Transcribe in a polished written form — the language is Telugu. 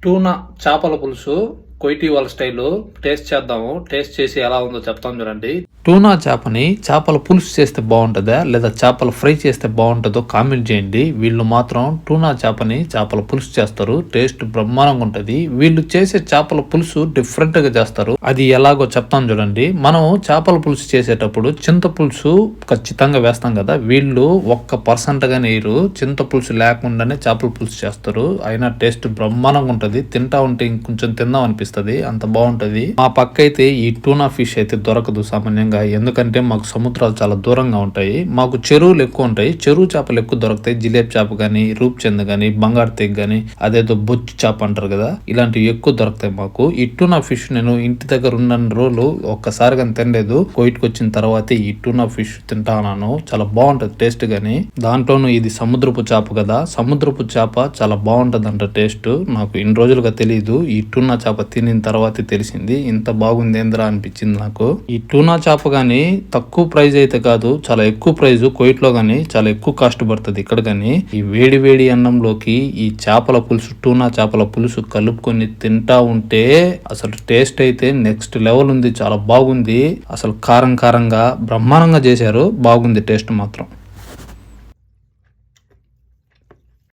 టూనా చేపల పులుసు కొయిటీ వాళ్ళ స్టైలు టేస్ట్ చేద్దాము. టేస్ట్ చేసి ఎలా ఉందో చెప్తాం చూడండి. టూనా చేపని చేపల పులుసు చేస్తే బాగుంటుందా లేదా చేపల ఫ్రై చేస్తే బాగుంటుందో కామెంట్ చేయండి. వీళ్ళు మాత్రం టూనా చేపని చేపల పులుసు చేస్తారు. టేస్ట్ బ్రహ్మాండంగా ఉంటుంది. వీళ్ళు చేసే చేపల పులుసు డిఫరెంట్ గా చేస్తారు. అది ఎలాగో చెప్తాను చూడండి. మనం చేపల పులుసు చేసేటప్పుడు చింత పులుసు ఖచ్చితంగా వేస్తాం కదా, వీళ్ళు 1% గానే వేయరు. చింత పులుసు లేకుండానే చేపల పులుసు చేస్తారు. అయినా టేస్ట్ బ్రహ్మాండంగా ఉంటది. తింటా ఉంటే ఇంకొంచెం తిందాం అనిపిస్తుంది, అంత బాగుంటది. మా పక్క అయితే ఈ టూనా ఫిష్ అయితే దొరకదు సామాన్యంగా, ఎందుకంటే మాకు సముద్రాలు చాలా దూరంగా ఉంటాయి. మాకు చెరువులు ఎక్కువ ఉంటాయి. చెరువు చేపలు ఎక్కువ దొరుకుతాయి. జిలేబీ చేప గానీ, రూప్చంద్ గానీ, బంగారు తెగ గానీ, అదేదో బొచ్చు చేప అంటారు కదా, ఇలాంటివి ఎక్కువ దొరుకుతాయి మాకు. ఈ టూనా ఫిష్ నేను ఇంటి దగ్గర ఉన్న రోజులు ఒక్కసారి కానీ తినలేదు. కోయిట్కి వచ్చిన తర్వాత ఈ టూనా ఫిష్ తింటాను. చాలా బాగుంటది టేస్ట్ గానీ. దాంట్లోనూ ఇది సముద్రపు చేప కదా, సముద్రపు చేప చాలా బాగుంటది అంట టేస్ట్. నాకు ఇన్ని రోజులుగా తెలియదు. ఈ టూనా చేప తినిన తర్వాతే తెలిసింది. ఇంత బాగుంది ఏంద్రా అనిపించింది నాకు. ఈ టూనా చేప గానీ తక్కువ ప్రైజ్ అయితే కాదు, చాలా ఎక్కువ ప్రైజ్. కోయిట్ లో గానీ చాలా ఎక్కువ కాస్ట్ పడుతుంది. ఇక్కడ గానీ ఈ వేడి వేడి అన్నంలోకి ఈ చేపల పులుసు, టూనా చేపల పులుసు కలుపుకొని తింటా ఉంటే అసలు టేస్ట్ అయితే నెక్స్ట్ లెవెల్ ఉంది. చాలా బాగుంది. అసలు కారం కారంగా బ్రహ్మాండంగా చేశారు. బాగుంది టేస్ట్ మాత్రం.